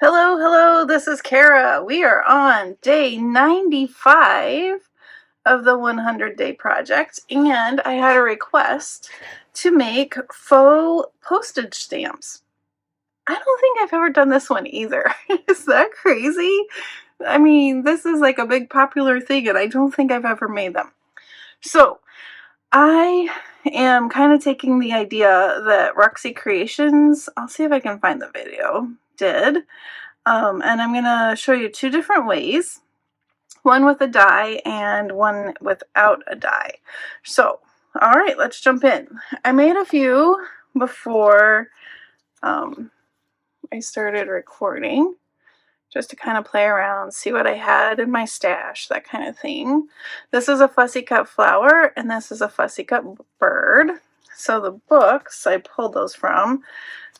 Hello, hello, this is Cara. We are on day 95 of the 100-day project, and I had a request to make faux postage stamps. I don't think I've ever done this one either. Is that crazy? I mean, this is like a big popular thing, and I don't think I've ever made them. So, I am kind of taking the idea that Roxy Creations, I'll see if I can find the video, did. And I'm going to show you two different ways, one with a die and one without a die. So, all right, let's jump in. I made a few before I started recording, just to kind of play around, see what I had in my stash, that kind of thing. This is a fussy cut flower, and this is a fussy cut bird. So the books, I pulled those from.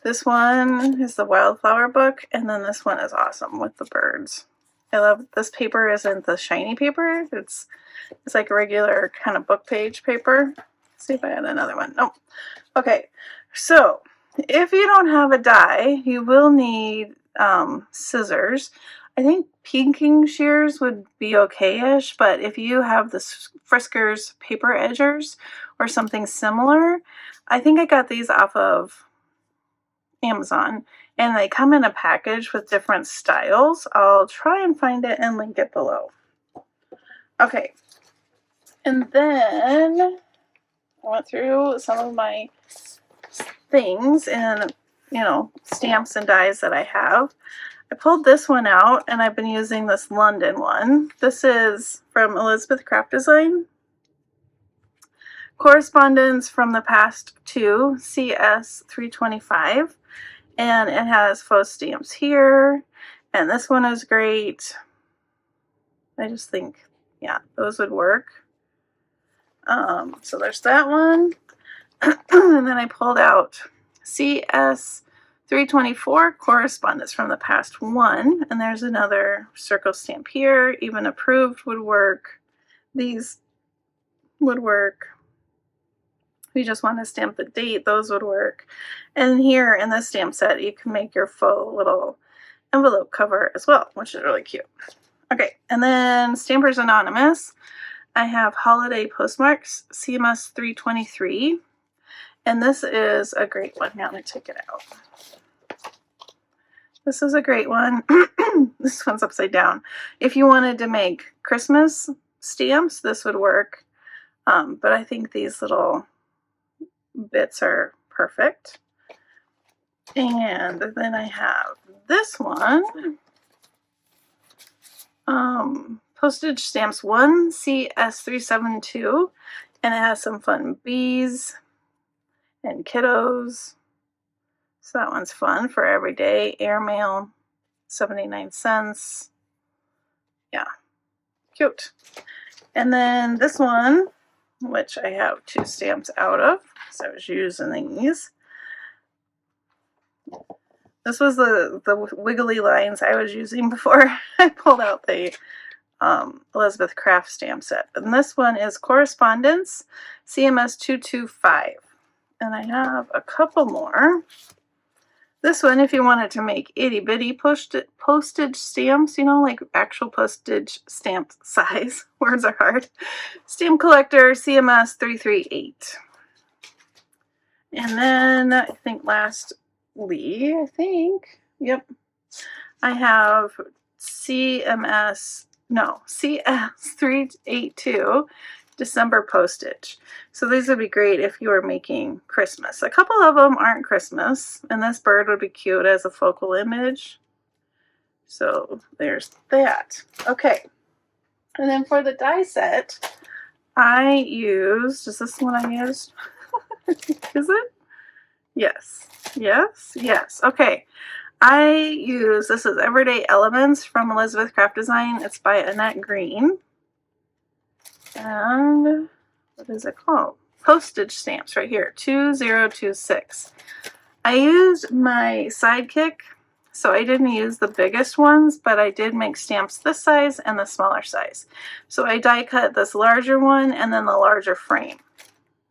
This one is the wildflower book, and then this one is awesome with the birds. I love this paper. Isn't the shiny paper. It's like a regular kind of book page paper. Let's see if I had another one. Nope. Okay, so if you don't have a die, you will need scissors. I think pinking shears would be okay-ish, but if you have the Friskers paper edgers or something similar, I think I got these off of Amazon, and they come in a package with different styles. I'll try and find it and link it below. Okay, and then I went through some of my things and, stamps and dies that I have. I pulled this one out, and I've been using this London one. This is from Elizabeth Craft Design. Correspondence from the Past 2, CS 325. And it has faux stamps here, and this one is great. I just think, yeah, those would work. So there's that one. And then I pulled out CS 324, Correspondence from the Past 1, and there's another circle stamp here. Even approved would work. These would work. If you just want to stamp the date, those would work. And here in this stamp set, you can make your faux little envelope cover as well, which is really cute. Okay, and then Stampers Anonymous. I have Holiday Postmarks, CMS 323. And this is a great one. Now let me take it out. This is a great one. This one's upside down. If you wanted to make Christmas stamps, this would work. But I think these little bits are perfect. And then I have this one, postage stamps 1 CS372, and it has some fun bees and kiddos. So that one's fun for everyday. Airmail, 79 cents. Yeah, cute. And then this one, which I have 2 stamps out of, so I was using these. This was the wiggly lines I was using before I pulled out the Elizabeth Craft stamp set. And this one is Correspondence, CMS 225. And I have a couple more. This one, if you wanted to make itty-bitty postage stamps, like actual postage stamp size. Words are hard. Stamp Collector, CMS 338. And then, I think lastly, yep, I have CS 382, December postage. So these would be great if you were making Christmas. A couple of them aren't Christmas, and this bird would be cute as a focal image. So there's that. Okay, and then for the die set, I used, is this one I used? Is it? Yes, yes, yes. Okay, this is Everyday Elements from Elizabeth Craft Design. It's by Annette Green. And what is it called? Postage stamps right here, 2026. I used my Sidekick, so I didn't use the biggest ones, but I did make stamps this size and the smaller size. So I die cut this larger one and then the larger frame.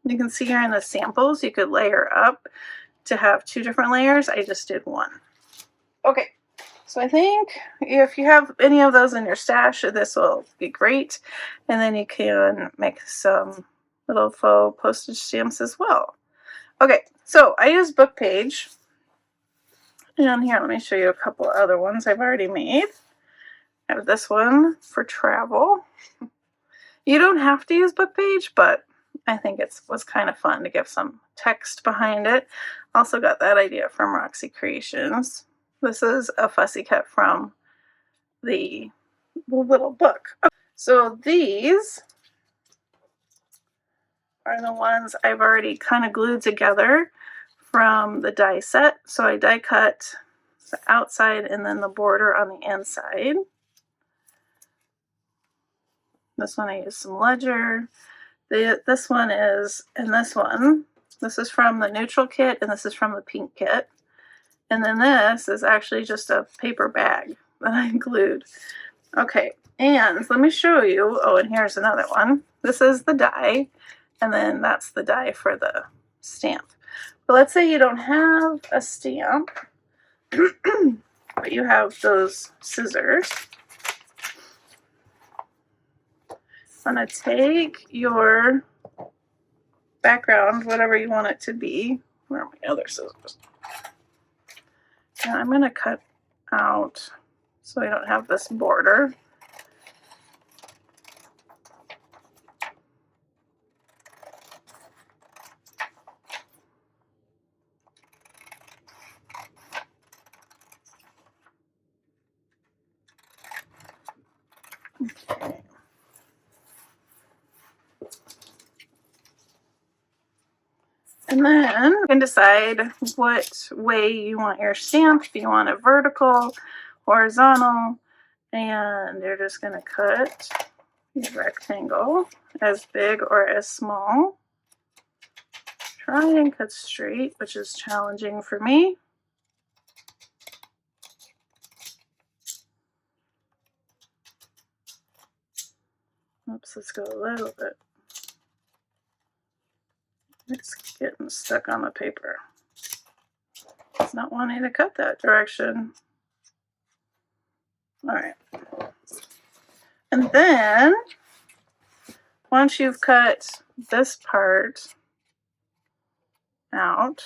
You can see here in the samples, you could layer up to have 2 different layers. I just did one. Okay, So I think if you have any of those in your stash, this will be great. And then you can make some little faux postage stamps as well. Okay, so I use Book Page. And here, let me show you a couple other ones I've already made. I have this one for travel. You don't have to use Book Page, but I think it was kind of fun to give some text behind it. Also got that idea from Roxy Creations. This is a fussy cut from the little book. So these are the ones I've already kind of glued together from the die set. So I die cut the outside and then the border on the inside. This one I used some ledger. This one is, and this is from the neutral kit and this is from the pink kit. And then this is actually just a paper bag that I glued. Okay, and let me show you. Oh, and here's another one. This is the die, and then that's the die for the stamp. But let's say you don't have a stamp, but you have those scissors. I'm going to take your background, whatever you want it to be. Where are my other scissors? And I'm going to cut out so I don't have this border. Okay. And then you can decide what way you want your stamp. If you want it vertical, horizontal, and you're just going to cut a rectangle as big or as small. Try and cut straight, which is challenging for me. Oops, let's go a little bit. It's getting stuck on the paper. It's not wanting to cut that direction. All right. And then, once you've cut this part out,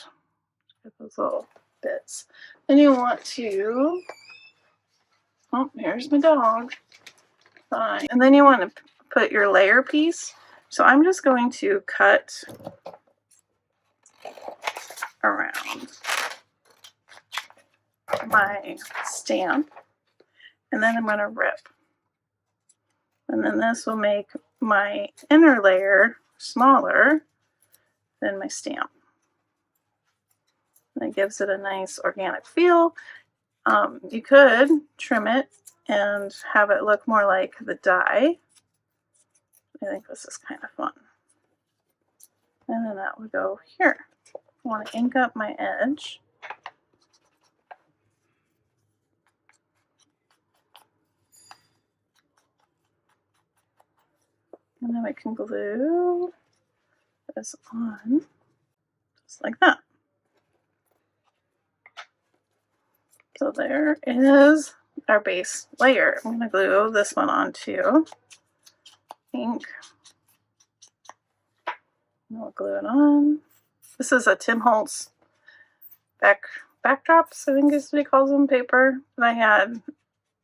get those little bits, then you want to, oh, here's my dog. Fine. And then you want to put your layer piece. So I'm just going to cut around my stamp, and then I'm going to rip. And then this will make my inner layer smaller than my stamp. And it gives it a nice organic feel. You could trim it and have it look more like the die. I think this is kind of fun. And then that would go here. I want to ink up my edge. And then we can glue this on, just like that. So there is our base layer. I'm going to glue this one on too. Ink. And we'll glue it on. This is a Tim Holtz backdrops, I think is what he calls them, paper that I had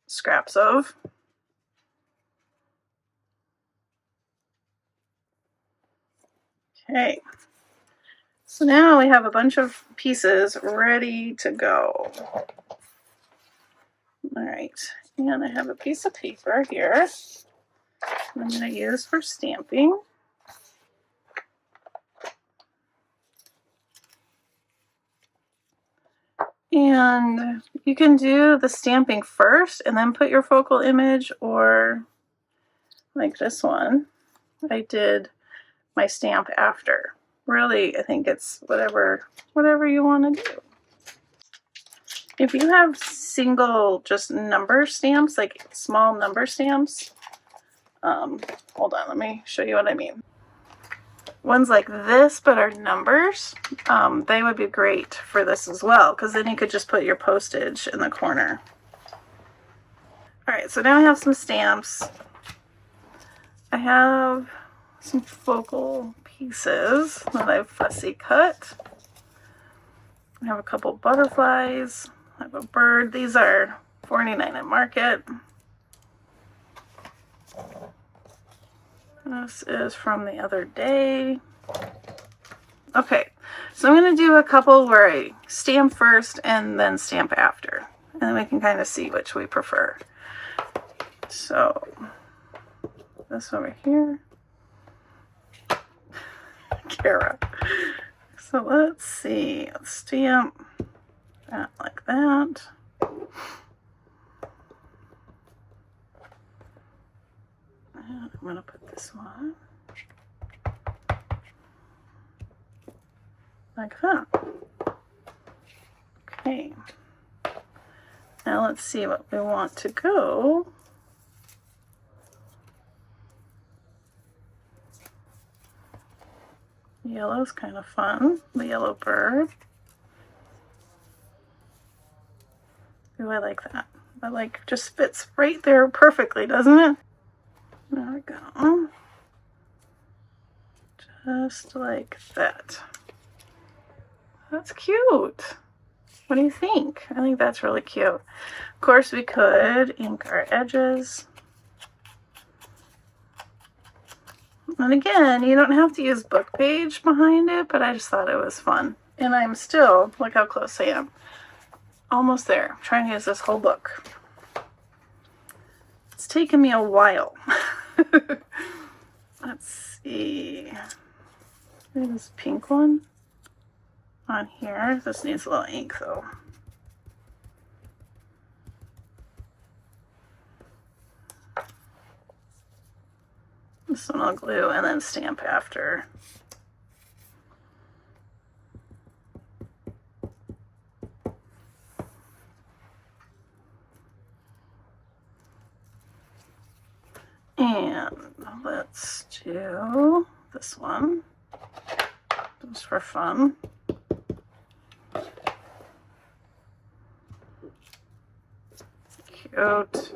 scraps of. Okay, so now we have a bunch of pieces ready to go. All right, and I have a piece of paper here I'm going to use for stamping. And you can do the stamping first and then put your focal image, or like this one, I did my stamp after. Really, I think it's whatever you want to do. If you have single just number stamps, like small number stamps, hold on, let me show you what I mean. Ones like this but are numbers, they would be great for this as well, because then you could just put your postage in the corner. Alright, so now I have some stamps. I have some focal pieces that I've fussy cut. I have a couple butterflies. I have a bird. These are $49 at Market. This is from the other day. Okay, so I'm going to do a couple where I stamp first and then stamp after. And then we can kind of see which we prefer. So, this over here. Cara. So let's see. Let's stamp that like that. And I'm going to put this one like that. Okay. Now let's see what we want to go. Yellow's kind of fun. The yellow bird. Ooh, I like that. That like just fits right there perfectly, doesn't it? There we go. Just like that. That's cute. What do you think? I think that's really cute. Of course, we could ink our edges. And again, you don't have to use book page behind it, but I just thought it was fun. And I'm still, look how close I am. Almost there. I'm trying to use this whole book. It's taken me a while. Let's see. There's this pink one on here. This needs a little ink though. This one I'll glue and then stamp after. And let's do this one, just for fun. Cute.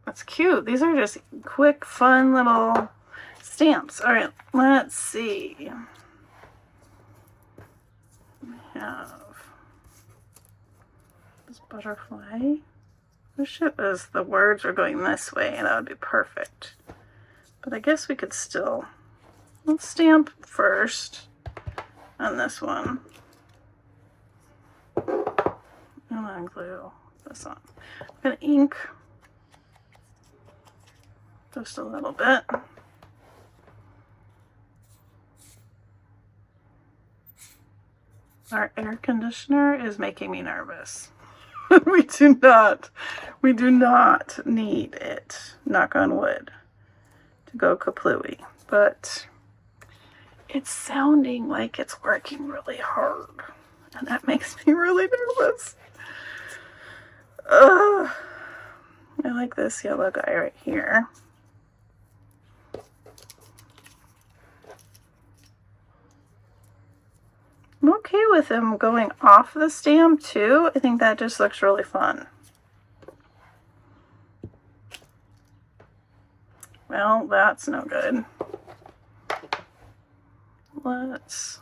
That's cute. These are just quick, fun little stamps. All right, let's see. We have this butterfly. Wish it was the words were going this way, and that would be perfect. But I guess we could still. Let's stamp first on this one. And then glue this on. I'm going to ink just a little bit. Our air conditioner is making me nervous. we do not need it, knock on wood, to go kaplooey. But it's sounding like it's working really hard. And that makes me really nervous. I like this yellow guy right here. I'm okay with him going off the stamp too. I think that just looks really fun. Well, that's no good. Let's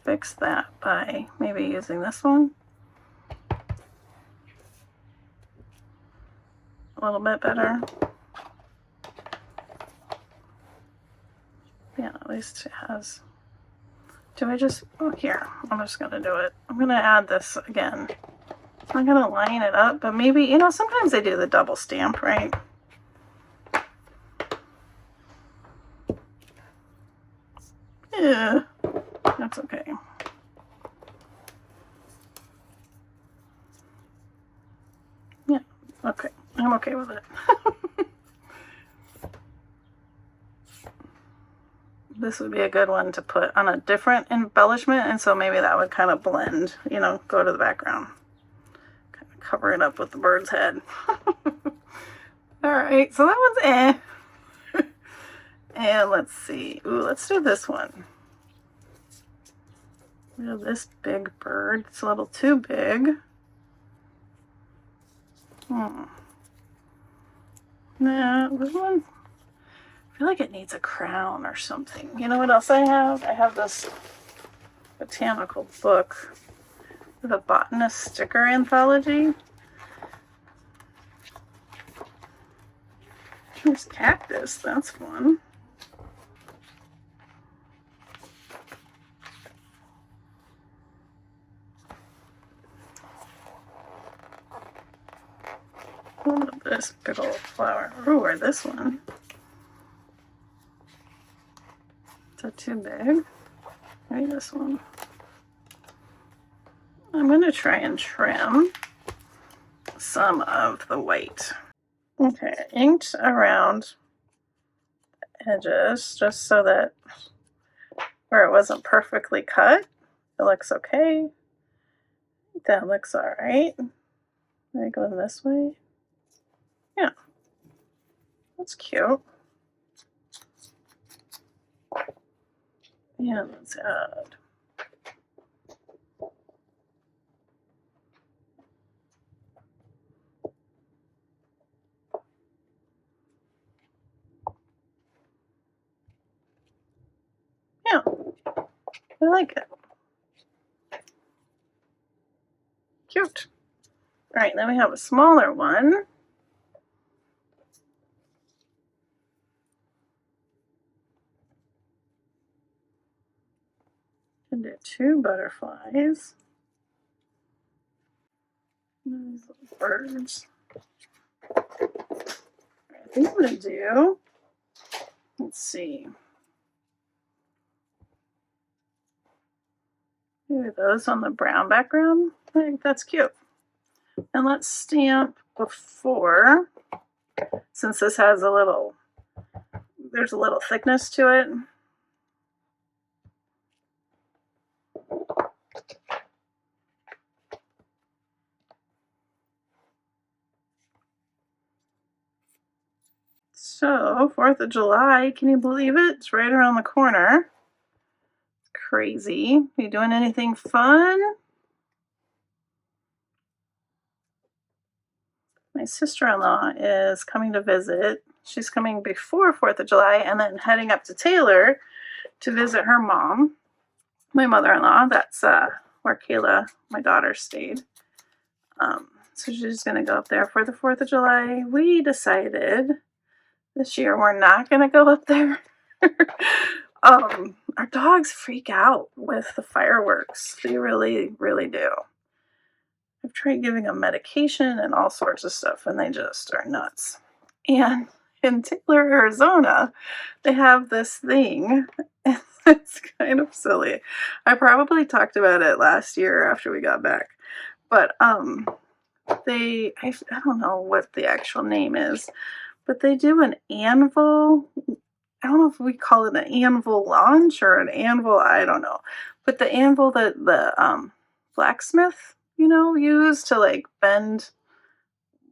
fix that by maybe using this one. A little bit better. Yeah, at least it has. Do I just, oh here, I'm just gonna do it. I'm gonna add this again. I'm gonna line it up, but maybe, you know, sometimes they do the double stamp, right? Yeah, that's okay. Yeah, okay, I'm okay with it. This would be a good one to put on a different embellishment, and so maybe that would kind of blend, you know, go to the background. Kind of cover it up with the bird's head. Alright, so that one's eh. And let's see. Ooh, let's do this one. We have this big bird. It's a little too big. Nah, this one, I feel like it needs a crown or something. You know what else I have? I have this botanical book with a botanist sticker anthology. There's cactus, that's fun. Oh, this big old flower. Ooh, or this one. Is that too big? Maybe this one. I'm going to try and trim some of the white. Okay, inked around the edges just so that where it wasn't perfectly cut, it looks okay. That looks all right. Maybe go this way. Yeah, that's cute. Yeah, let's add. Yeah, I like it. Cute. All right, then we have a smaller one. And do 2 butterflies. These little birds. I think I'm going to do, let's see, maybe those on the brown background. I think that's cute. And let's stamp before, since this has a little, there's a little thickness to it. So, 4th of July, can you believe it? It's right around the corner. Crazy. Are you doing anything fun? My sister-in-law is coming to visit. She's coming before 4th of July and then heading up to Taylor to visit her mom, my mother-in-law. That's where Kayla, my daughter, stayed. So she's going to go up there for the 4th of July. We decided this year we're not going to go up there. Our dogs freak out with the fireworks. They really, really do. I've tried giving them medication and all sorts of stuff, and they just are nuts. And in Taylor, Arizona, they have this thing. It's kind of silly. I probably talked about it last year after we got back. But I don't know what the actual name is, but they do an anvil. I don't know if we call it an anvil launch or an anvil, I don't know. But the anvil that the blacksmith, use to like bend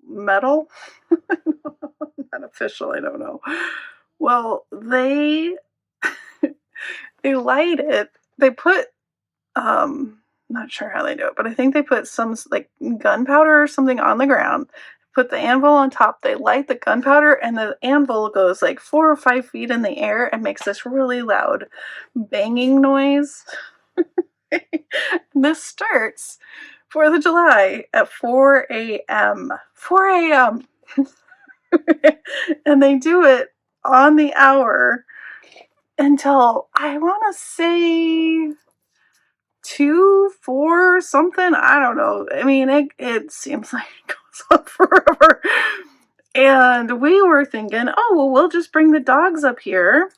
metal. Not official, I don't know. Well, they light it. They put not sure how they do it, but I think they put some like gunpowder or something on the ground, put the anvil on top, they light the gunpowder, and the anvil goes like 4 or 5 feet in the air and makes this really loud banging noise. This starts 4th of July at 4 a.m. 4 a.m. And they do it on the hour until, I want to say, 2, 4, something. I don't know. I mean, it seems like it goes on forever. And we were thinking, oh, well, we'll just bring the dogs up here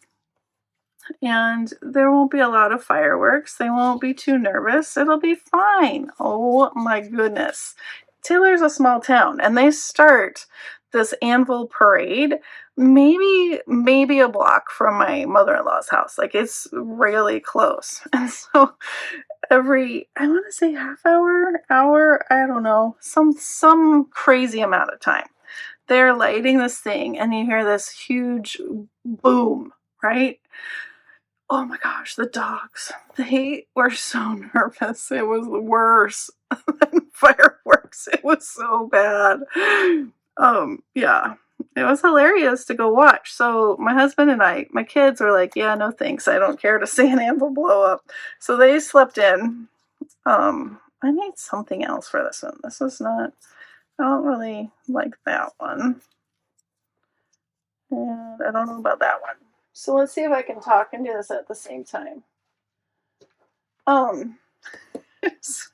and there won't be a lot of fireworks. They won't be too nervous. It'll be fine. Oh my goodness. Taylor's a small town, and they start this anvil parade maybe a block from my mother-in-law's house. Like, it's really close. And so every, I want to say half hour, I don't know, some crazy amount of time, they're lighting this thing and you hear this huge boom, right? Oh my gosh, the dogs. They were so nervous. It was worse than fireworks. It was so bad. Yeah. It was hilarious to go watch. So my husband and my kids were like, yeah, no thanks. I don't care to see an anvil blow up. So they slept in. I need something else for this one. This is not, I don't really like that one. And I don't know about that one. So let's see if I can talk and do this at the same time. Um, so,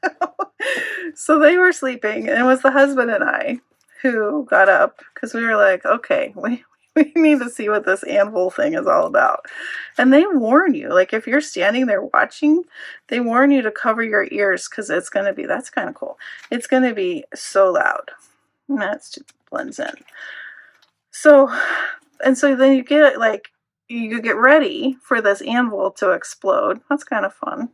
so they were sleeping, and it was the husband and I who got up because we were like, okay, we need to see what this anvil thing is all about. And they warn you, like if you're standing there watching, they warn you to cover your ears because it's going to be, that's kind of cool. It's going to be so loud. And that's just blends in. So, and so then you get like, you get ready for this anvil to explode. That's kind of fun.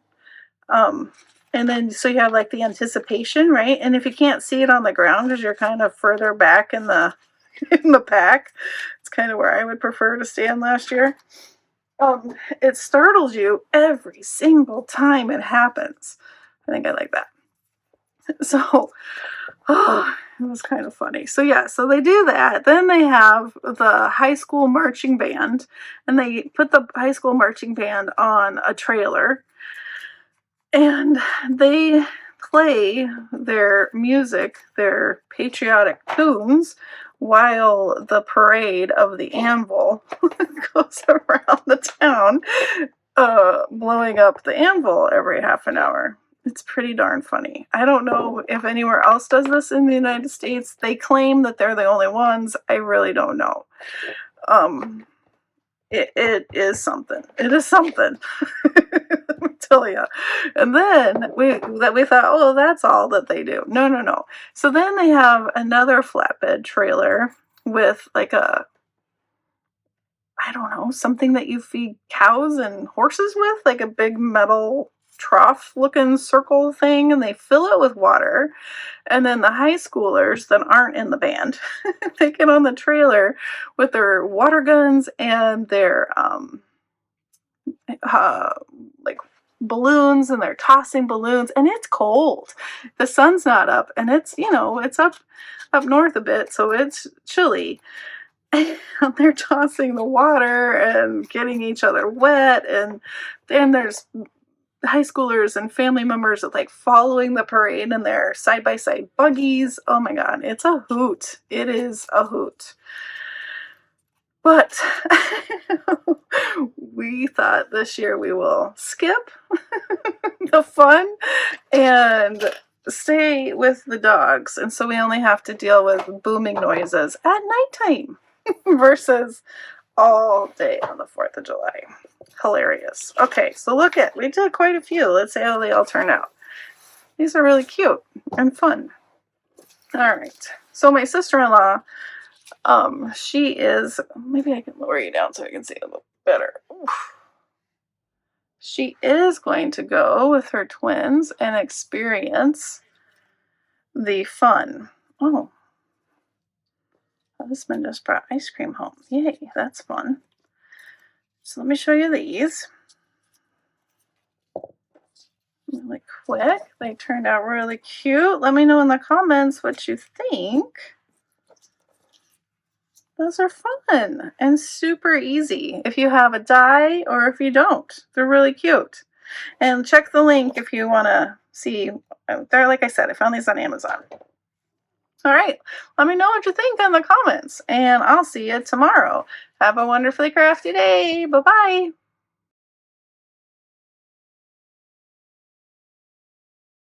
And then so you have like the anticipation, right? And if you can't see it on the ground because you're kind of further back in the in the pack, it's kind of where I would prefer to stand last year. It startles you every single time it happens. I think I like that. So, it was kind of funny. So yeah, so they do that. Then they have the high school marching band, and they put the high school marching band on a trailer, and they play their music, their patriotic tunes, while the parade of the anvil goes around the town, blowing up the anvil every half an hour. It's pretty darn funny. I don't know if anywhere else does this in the United States. They claim that they're the only ones. I really don't know. It is something. It is something. Let me tell you. And then we thought, oh, that's all that they do. No. So then they have another flatbed trailer with like a, I don't know, something that you feed cows and horses with, like a big metal trough looking circle thing, and they fill it with water. And then the high schoolers that aren't in the band, they get on the trailer with their water guns and their like balloons, and they're tossing balloons, and it's cold. The sun's not up, and it's, it's up north a bit, so it's chilly. And they're tossing the water and getting each other wet, and then there's high schoolers and family members like following the parade in their side-by-side buggies. Oh my god, it's a hoot. It is a hoot. But we thought this year we will skip the fun and stay with the dogs, and so we only have to deal with booming noises at nighttime versus all day on the 4th of July. Hilarious. Okay, so we did quite a few. Let's see how they all turn out. These are really cute and fun. All right. So my sister-in-law, she is, maybe I can lower you down so I can see a little better. Oof. She is going to go with her twins and experience the fun. Oh, husband just brought ice cream home. Yay, that's fun. So let me show you these. Really quick. They turned out really cute. Let me know in the comments what you think. Those are fun and super easy if you have a die or if you don't. They're really cute. And check the link if you want to see. They're, like I said, I found these on Amazon. All right. Let me know what you think in the comments, and I'll see you tomorrow. Have a wonderfully crafty day. Bye-bye.